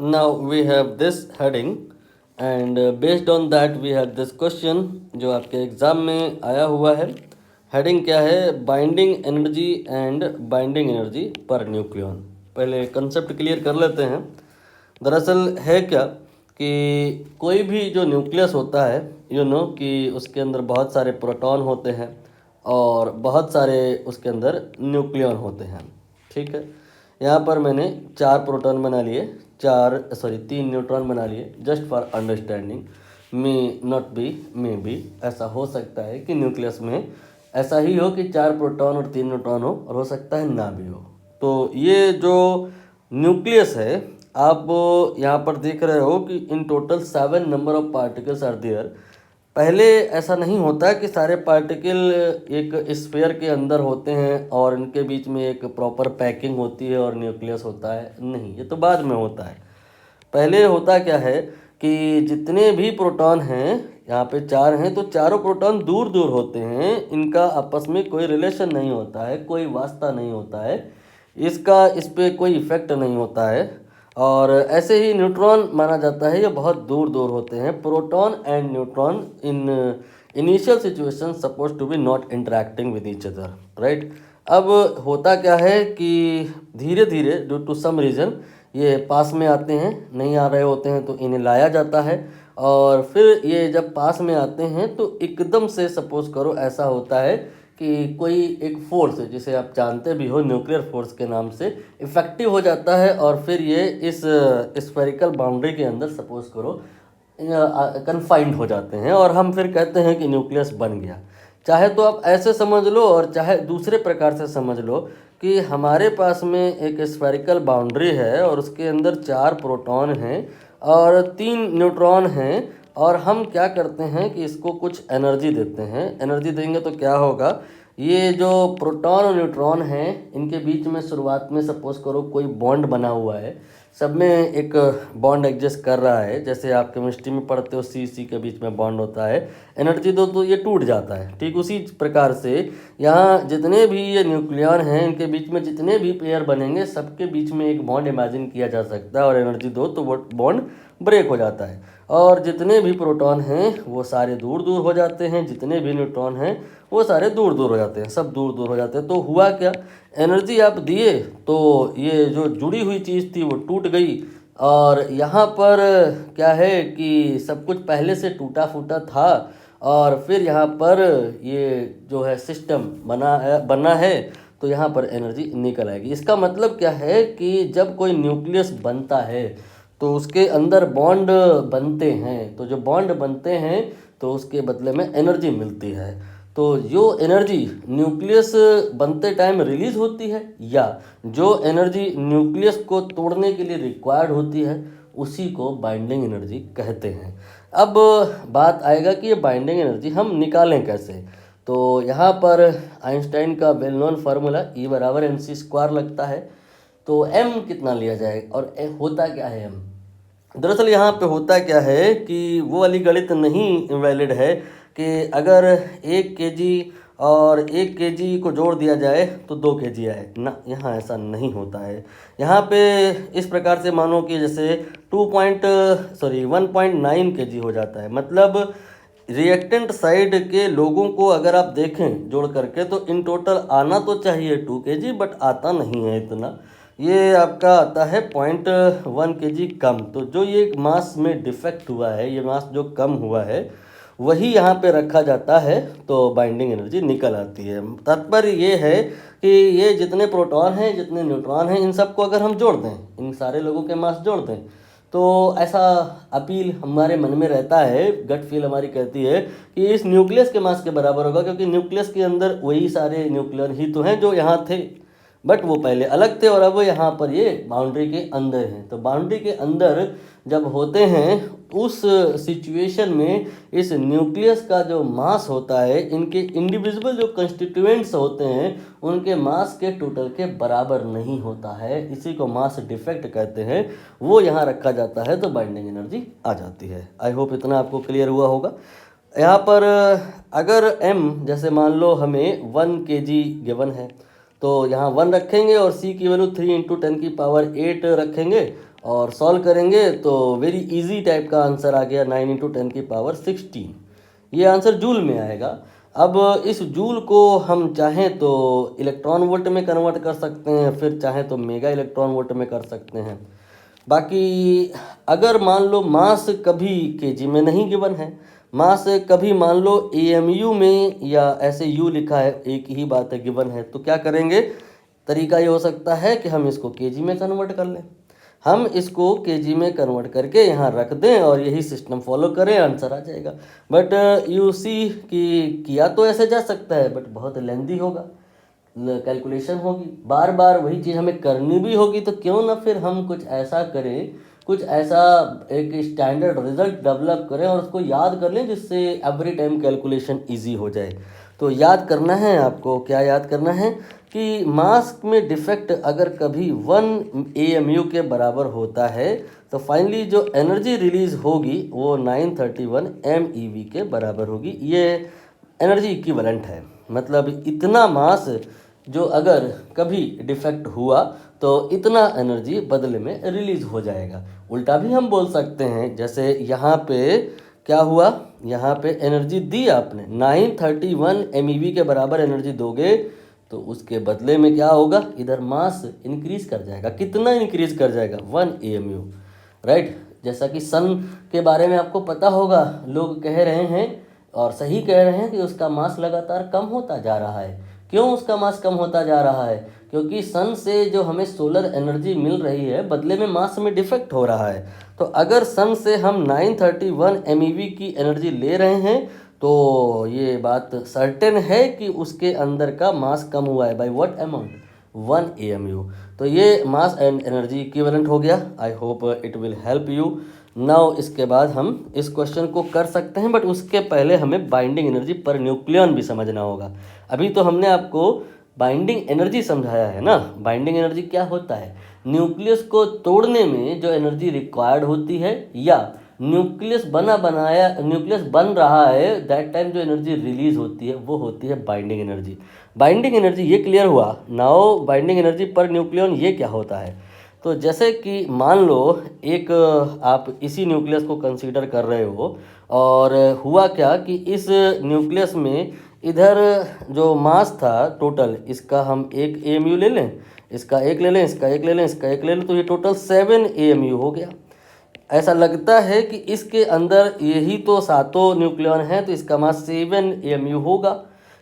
Now we have this heading and based on that we have this question जो आपके exam में आया हुआ है। हेडिंग क्या है? Binding energy and binding energy पर न्यूक्लियन। पहले कंसेप्ट क्लियर कर लेते हैं। दरअसल है क्या कि कोई भी जो न्यूक्लियस होता है कि उसके अंदर बहुत सारे प्रोटॉन होते हैं और बहुत सारे उसके अंदर न्यूक्लियन होते हैं। ठीक है, यहाँ पर मैंने 4 प्रोटॉन बना लिए, 3 न्यूट्रॉन बना लिए just for understanding. May not be, may be ऐसा हो सकता है कि न्यूक्लियस में ऐसा ही हो कि 4 प्रोटॉन और 3 न्यूट्रॉन हो, और हो सकता है ना भी हो। तो ये जो न्यूक्लियस है, आप यहाँ पर देख रहे हो कि in total 7 number of particles are there. पहले ऐसा नहीं होता कि सारे पार्टिकल एक स्फीयर के अंदर होते हैं और इनके बीच में एक प्रॉपर पैकिंग होती है और न्यूक्लियस होता है। नहीं, ये तो बाद में होता है। पहले होता क्या है कि जितने भी प्रोटॉन हैं, यहाँ पे 4 हैं, तो चारों प्रोटॉन दूर दूर होते हैं। इनका आपस में कोई रिलेशन नहीं होता है, कोई वास्ता नहीं होता है, इसका इस पर कोई इफेक्ट नहीं होता है। और ऐसे ही न्यूट्रॉन माना जाता है, ये बहुत दूर दूर होते हैं। Proton and neutron in initial situation suppose to be not interacting with each other, right. अब होता क्या है कि धीरे धीरे ड्यू टू सम रीज़न ये पास में आते हैं, नहीं आ रहे होते हैं तो इन्हें लाया जाता है। और फिर ये जब पास में आते हैं तो एकदम से सपोज करो ऐसा होता है कि कोई एक फोर्स है, जिसे आप जानते भी हो न्यूक्लियर फोर्स के नाम से, इफेक्टिव हो जाता है और फिर ये इस स्फेरिकल बाउंड्री के अंदर सपोज करो कन्फाइंड हो जाते हैं और हम फिर कहते हैं कि न्यूक्लियस बन गया। चाहे तो आप ऐसे समझ लो और चाहे दूसरे प्रकार से समझ लो कि हमारे पास में एक स्फेरिकल बाउंड्री है और उसके अंदर 4 प्रोटॉन हैं और 3 न्यूट्रॉन हैं, और हम क्या करते हैं कि इसको कुछ एनर्जी देते हैं। एनर्जी देंगे तो क्या होगा, ये जो प्रोटॉन और न्यूट्रॉन हैं इनके बीच में शुरुआत में सपोज करो कोई बॉन्ड बना हुआ है, सब में एक बॉन्ड एग्जिस्ट कर रहा है। जैसे आप केमिस्ट्री में पढ़ते हो सी सी के बीच में बॉन्ड होता है, एनर्जी दो तो ये टूट जाता है। ठीक उसी प्रकार से यहाँ जितने भी ये न्यूक्लियन हैं इनके बीच में जितने भी पेयर बनेंगे सबके बीच में एक बॉन्ड इमेजिन किया जा सकता है, और एनर्जी दो तो वो बॉन्ड ब्रेक हो जाता है। और जितने भी प्रोटॉन हैं वो सारे दूर दूर हो जाते हैं, जितने भी न्यूट्रॉन हैं वो सारे दूर दूर हो जाते हैं, सब दूर दूर हो जाते हैं। तो हुआ क्या, एनर्जी आप दिए तो ये जो जुड़ी हुई चीज़ थी वो टूट गई, और यहाँ पर क्या है कि सब कुछ पहले से टूटा फूटा था, और फिर यहाँ पर ये जो है सिस्टम बना है तो यहाँ पर एनर्जी निकल आएगी। इसका मतलब क्या है कि जब कोई न्यूक्लियस बनता है तो उसके अंदर बॉन्ड बनते हैं, तो जो बॉन्ड बनते हैं तो उसके बदले में एनर्जी मिलती है। तो जो एनर्जी न्यूक्लियस बनते टाइम रिलीज होती है या जो एनर्जी न्यूक्लियस को तोड़ने के लिए रिक्वायर्ड होती है उसी को बाइंडिंग एनर्जी कहते हैं। अब बात आएगा कि ये बाइंडिंग एनर्जी हम निकालें कैसे। तो यहाँ पर आइंस्टाइन का वेल नोन फार्मूला E=mc² लगता है। तो m कितना लिया जाए और होता क्या है m? दरअसल यहाँ पे होता क्या है कि वो वाली गणित नहीं वैलिड है कि अगर 1 केजी और 1 केजी को जोड़ दिया जाए तो 2 केजी आए ना, यहाँ ऐसा नहीं होता है। यहाँ पे इस प्रकार से मानो कि जैसे 1.9 केजी हो जाता है। मतलब रिएक्टेंट साइड के लोगों को अगर आप देखें जोड़ करके तो इन टोटल आना तो चाहिए 2 केजी, बट आता नहीं है इतना। ये आपका आता है 0.1 केजी कम। तो जो ये मास में डिफेक्ट हुआ है, ये मास जो कम हुआ है वही यहाँ पे रखा जाता है, तो बाइंडिंग एनर्जी निकल आती है। तात्पर्य ये है कि ये जितने प्रोटॉन हैं जितने न्यूट्रॉन हैं इन सबको अगर हम जोड़ दें, इन सारे लोगों के मास जोड़ दें, तो ऐसा अपील हमारे मन में रहता है, गट फील हमारी कहती है कि इस न्यूक्लियस के मास के बराबर होगा, क्योंकि न्यूक्लियस के अंदर वही सारे न्यूक्लियन ही तो हैं जो यहाँ थे, बट वो पहले अलग थे और अब यहाँ पर ये बाउंड्री के अंदर हैं। तो बाउंड्री के अंदर जब होते हैं उस सिचुएशन में इस न्यूक्लियस का जो मास होता है, इनके इंडिविजुअल जो कंस्टिट्यूएंट्स होते हैं उनके मास के टोटल के बराबर नहीं होता है, इसी को मास डिफेक्ट कहते हैं। वो यहाँ रखा जाता है तो बाइंडिंग एनर्जी आ जाती है। आई होप इतना आपको क्लियर हुआ होगा। यहाँ पर अगर m जैसे मान लो हमें 1 केजी गिवन है, तो यहाँ 1 रखेंगे और c की वैल्यू 3 × 10⁸ रखेंगे और सॉल्व करेंगे तो वेरी इजी टाइप का आंसर आ गया 9 × 10⁻16। ये आंसर जूल में आएगा। अब इस जूल को हम चाहें तो इलेक्ट्रॉन वोल्ट में कन्वर्ट कर सकते हैं, फिर चाहें तो मेगा इलेक्ट्रॉन वोल्ट में कर सकते हैं। बाकी अगर मान लो मास कभी केजी में नहीं गिवन है, मास कभी मान लो एएमयू में या ऐसे यू लिखा है, एक ही बात है गिवन है, तो क्या करेंगे, तरीका ये हो सकता है कि हम इसको केजी में कन्वर्ट कर लें। हम इसको केजी में कन्वर्ट करके यहाँ रख दें और यही सिस्टम फॉलो करें, आंसर आ जाएगा। बट यू सी कि किया तो ऐसे जा सकता है, बट बहुत लेंदी होगा, कैलकुलेशन होगी, बार बार वही चीज़ हमें करनी भी होगी। तो क्यों ना फिर हम कुछ ऐसा करें, कुछ ऐसा एक स्टैंडर्ड रिजल्ट डेवलप करें और उसको याद कर लें, जिससे एवरी टाइम कैलकुलेशन इजी हो जाए। तो याद करना है आपको, क्या याद करना है कि मास में डिफेक्ट अगर कभी 1 AMU के बराबर होता है तो फाइनली जो एनर्जी रिलीज होगी वो 931 MeV के बराबर होगी। ये एनर्जी इक्विवेलेंट है, मतलब इतना मास जो अगर कभी डिफेक्ट हुआ तो इतना एनर्जी बदले में रिलीज हो जाएगा। उल्टा भी हम बोल सकते हैं, जैसे यहाँ पे क्या हुआ, यहाँ पे एनर्जी दी आपने 931 MeV के बराबर एनर्जी दोगे तो उसके बदले में क्या होगा, इधर मास इंक्रीज कर जाएगा। कितना इंक्रीज कर जाएगा, 1 AMU, राइट। जैसा कि सन के बारे में आपको पता होगा, लोग कह रहे हैं और सही कह रहे हैं कि उसका मास लगातार कम होता जा रहा है। क्यों उसका मास कम होता जा रहा है, क्योंकि सन से जो हमें सोलर एनर्जी मिल रही है बदले में मास में डिफेक्ट हो रहा है। तो अगर सन से हम 931 MeV की एनर्जी ले रहे हैं तो ये बात सर्टेन है कि उसके अंदर का मास कम हुआ है। By what amount, 1 AMU। तो ये मास एंड एनर्जी इक्विवेलेंट हो गया। I hope it will help you. Now इसके बाद हम इस क्वेश्चन को कर सकते हैं, बट उसके पहले हमें बाइंडिंग एनर्जी पर न्यूक्लियन भी समझना होगा। अभी तो हमने आपको बाइंडिंग एनर्जी समझाया है ना। बाइंडिंग एनर्जी क्या होता है, न्यूक्लियस को तोड़ने में जो एनर्जी रिक्वायर्ड होती है, या न्यूक्लियस न्यूक्लियस बन रहा है दैट टाइम जो एनर्जी रिलीज होती है वो होती है बाइंडिंग एनर्जी। बाइंडिंग एनर्जी ये क्लियर हुआ। नाउ बाइंडिंग एनर्जी पर न्यूक्लियन ये क्या होता है। तो जैसे कि मान लो एक आप इसी न्यूक्लियस को कंसीडर कर रहे हो, और हुआ क्या कि इस न्यूक्लियस में इधर जो मास था टोटल, इसका हम 1 AMU ले लें, इसका 1 ले लें, इसका 1 ले लें, इसका 1 ले लें, तो ये टोटल 7 AMU हो गया। ऐसा लगता है कि इसके अंदर यही तो सातों न्यूक्लियन हैं, तो इसका मास 7 AMU होगा।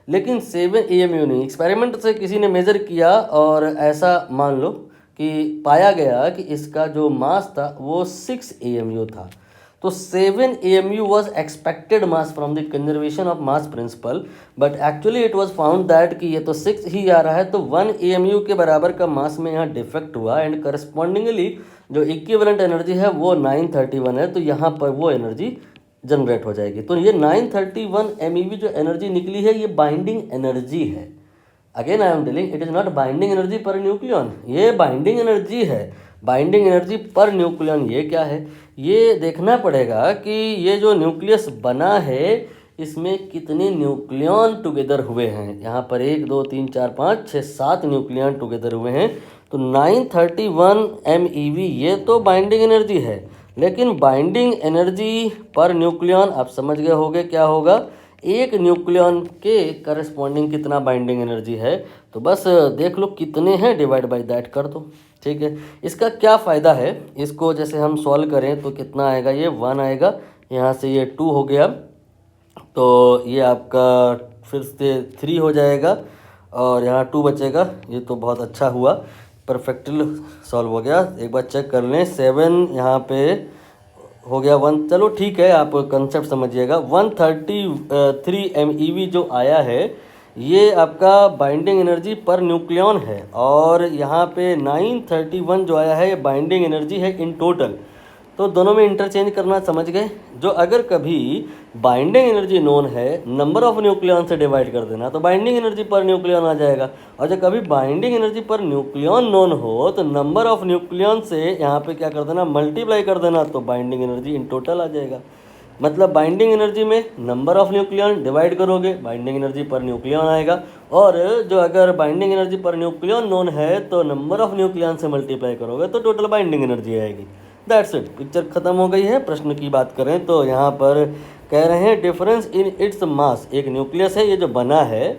लेकिन 7 AMU नहीं, एक्सपेरिमेंट से किसी ने मेज़र किया और ऐसा मान लो कि पाया गया कि इसका जो मास था वो 6 AMU था। तो 7 AMU was expected mass from the conservation of mass principle, but actually it was found that कि ये तो 6 ही आ रहा है, तो 1 AMU के बराबर का मास में यहाँ डिफेक्ट हुआ, एंड करस्पॉन्डिंगली जो इक्विवेलेंट एनर्जी है वो 931 है, तो यहाँ पर वो एनर्जी जनरेट हो जाएगी। तो ये 931 MeV जो एनर्जी निकली है ये बाइंडिंग एनर्जी है। Again I am telling, it is not binding energy पर न्यूक्लियन, ये बाइंडिंग एनर्जी है। बाइंडिंग एनर्जी पर न्यूक्लियन ये क्या है, ये देखना पड़ेगा कि ये जो न्यूक्लियस बना है इसमें कितने न्यूक्लियन टुगेदर हुए हैं। यहाँ पर 1 2 3 4 5 6 7 न्यूक्लियन टुगेदर हुए हैं। तो 931 MeV ये तो बाइंडिंग एनर्जी है, लेकिन बाइंडिंग एनर्जी पर न्यूक्लियन आप समझ गए होंगे क्या होगा, एक न्यूक्लियन के करस्पॉन्डिंग कितना बाइंडिंग एनर्जी है। तो बस देख लो कितने हैं, डिवाइड बाय दैट कर दो, ठीक है। इसका क्या फ़ायदा है, इसको जैसे हम सॉल्व करें तो कितना आएगा, ये 1 आएगा, यहाँ से ये 2 हो गया, तो ये आपका फिर से 3 हो जाएगा और यहाँ 2 बचेगा। ये तो बहुत अच्छा हुआ, परफेक्टली सॉल्व हो गया। एक बार चेक कर लें, 7 यहाँ पे हो गया 1, चलो ठीक है, आप कंसेप्ट समझिएगा। 133 MeV जो आया है ये आपका बाइंडिंग एनर्जी पर न्यूक्लियन है, और यहाँ पे 931 जो आया है ये बाइंडिंग एनर्जी है इन टोटल। तो दोनों में इंटरचेंज करना समझ गए। जो अगर कभी बाइंडिंग एनर्जी नोन है, नंबर ऑफ न्यूक्लियन से डिवाइड कर देना तो बाइंडिंग एनर्जी पर न्यूक्लियन आ जाएगा। और जब कभी बाइंडिंग एनर्जी पर न्यूक्लियन नोन हो तो नंबर ऑफ न्यूक्लियन से यहाँ पे क्या कर देना, मल्टीप्लाई कर देना, तो बाइंडिंग एनर्जी इन टोटल आ जाएगा। मतलब बाइंडिंग एनर्जी में नंबर ऑफ न्यूक्लियन डिवाइड करोगे, बाइंडिंग एनर्जी पर न्यूक्लियन आएगा, और जो अगर बाइंडिंग एनर्जी पर न्यूक्लियन नोन है तो नंबर ऑफ न्यूक्लियन से मल्टीप्लाई करोगे तो टोटल बाइंडिंग एनर्जी आएगी। दैट्स इट, पिक्चर खत्म हो गई है। प्रश्न की बात करें तो यहाँ पर कह रहे हैं डिफरेंस इन इट्स मास। एक न्यूक्लियस है ये जो बना है,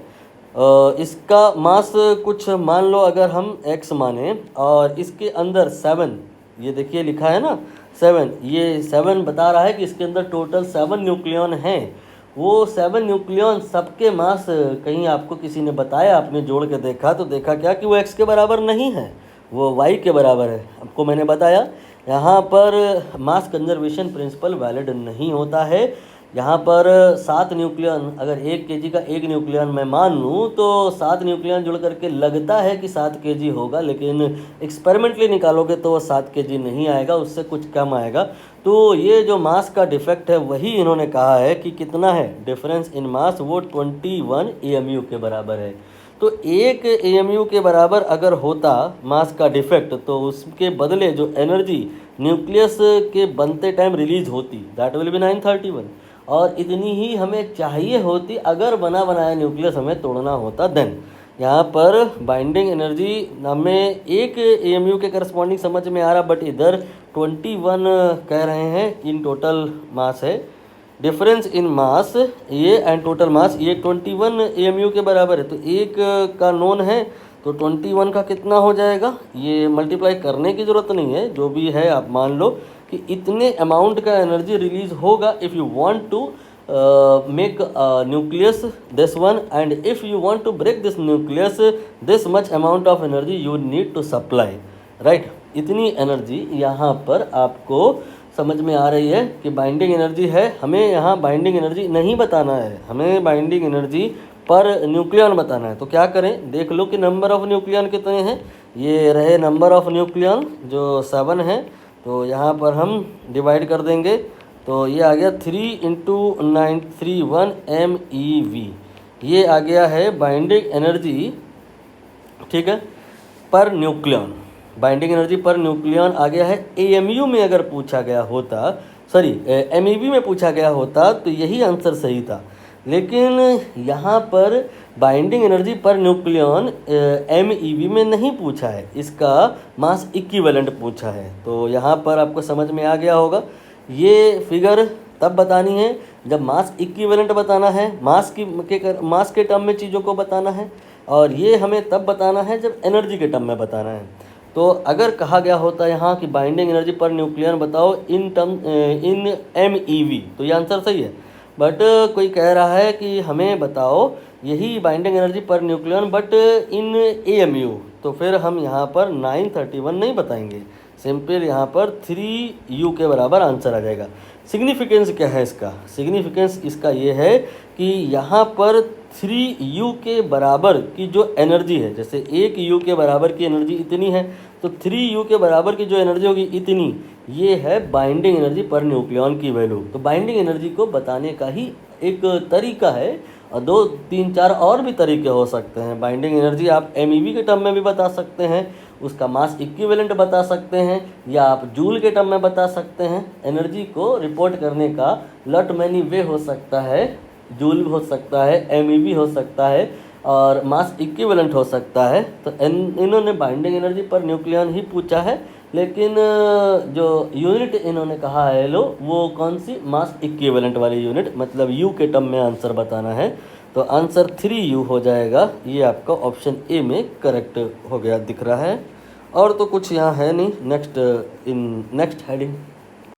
इसका मास कुछ मान लो अगर हम x माने, और इसके अंदर 7, ये देखिए लिखा है ना 7, ये 7 बता रहा है कि इसके अंदर टोटल 7 न्यूक्लियन हैं। वो 7 न्यूक्लियन सबके मास कहीं आपको किसी ने बताया, आपने जोड़ के देखा तो देखा क्या कि वो x के बराबर नहीं है, वो y के बराबर है। आपको मैंने बताया यहाँ पर मास कंजर्वेशन प्रिंसिपल वैलिड नहीं होता है। यहाँ पर 7 न्यूक्लियन, अगर 1 kg का एक न्यूक्लियन मैं मान लूँ तो 7 न्यूक्लियन जुड़ करके लगता है कि 7 kg होगा, लेकिन एक्सपेरिमेंटली निकालोगे तो वो 7 kg नहीं आएगा, उससे कुछ कम आएगा। तो ये जो मास का डिफेक्ट है वही इन्होंने कहा है कि कितना है डिफरेंस इन मास, वो 21 AMU के बराबर है। तो 1 AMU के बराबर अगर होता मास का डिफेक्ट तो उसके बदले जो एनर्जी न्यूक्लियस के बनते टाइम रिलीज होती दैट विल बी 931, और इतनी ही हमें चाहिए होती अगर बना बनाया न्यूक्लियस हमें तोड़ना होता देन। यहाँ पर बाइंडिंग एनर्जी हमें 1 AMU के करस्पॉन्डिंग समझ में आ रहा, बट इधर 21 कह रहे हैं इन टोटल मास है। डिफरेंस इन मास ये एंड टोटल मास ये 21 AMU के बराबर है। तो एक का नोन है तो 21 का कितना हो जाएगा, ये मल्टीप्लाई करने की ज़रूरत नहीं है, जो भी है आप मान लो कि इतने अमाउंट का एनर्जी रिलीज होगा if you want to make a nucleus this one, and if you want to break this nucleus this much amount of energy you need to supply, right? इतनी एनर्जी यहाँ पर आपको समझ में आ रही है कि बाइंडिंग एनर्जी है। हमें यहाँ बाइंडिंग एनर्जी नहीं बताना है, हमें बाइंडिंग एनर्जी पर न्यूक्लियन बताना है। तो क्या करें, देख लो कि नंबर ऑफ न्यूक्लियन कितने हैं। ये रहे नंबर ऑफ न्यूक्लियन जो 7 है, तो यहाँ पर हम डिवाइड कर देंगे तो ये आ गया 3 × 931 MeV। ये आ गया है बाइंडिंग एनर्जी, ठीक है, पर न्यूक्लियन। बाइंडिंग एनर्जी पर न्यूक्लियन आ गया है। AMU में अगर पूछा गया होता, सॉरी MEV में पूछा गया होता तो यही आंसर सही था, लेकिन यहाँ पर बाइंडिंग एनर्जी पर न्यूक्लियन MEV में नहीं पूछा है, इसका मास इक्विवेलेंट पूछा है। तो यहाँ पर आपको समझ में आ गया होगा। ये फिगर तब बतानी है जब मास इक्विवेलेंट बताना है, मास के टर्म में चीज़ों को बताना है, और ये हमें तब बताना है जब एनर्जी के टर्म में बताना है। तो अगर कहा गया होता यहाँ कि बाइंडिंग एनर्जी पर न्यूक्लियन बताओ इन MEV तो ये आंसर सही है, बट कोई कह रहा है कि हमें बताओ यही बाइंडिंग एनर्जी पर न्यूक्लियन बट इन AMU, तो फिर हम यहाँ पर 931 नहीं बताएंगे, सिंपल यहाँ पर 3U के बराबर आंसर आ जाएगा। सिग्निफिकेंस क्या है इसका, सिग्निफिकेंस इसका ये है कि यहाँ पर 3U के बराबर की जो एनर्जी है, जैसे 1U के बराबर की एनर्जी इतनी है तो 3U के बराबर की जो एनर्जी होगी इतनी, ये है बाइंडिंग एनर्जी पर न्यूक्लियन की वैल्यू। तो बाइंडिंग एनर्जी को बताने का ही एक तरीका है, और 2 3 4 और भी तरीके हो सकते हैं। बाइंडिंग एनर्जी आप MEV के टर्म में भी बता सकते हैं, उसका मास इक्विवेलेंट बता सकते हैं, या आप जूल के टर्म में बता सकते हैं। एनर्जी को रिपोर्ट करने का लॉट मैनी वे हो सकता है, जूल हो सकता है, MEV हो सकता है, और मास इक्विवेलेंट हो सकता है। तो इन्होंने बाइंडिंग एनर्जी पर न्यूक्लियन ही पूछा है, लेकिन जो यूनिट इन्होंने कहा है लो वो कौन सी, मास इक्विवेलेंट वाली यूनिट, मतलब U के टर्म में आंसर बताना है। तो आंसर 3U हो जाएगा। ये आपका ऑप्शन A में करेक्ट हो गया दिख रहा है। और तो कुछ यहाँ है नहीं। Next heading.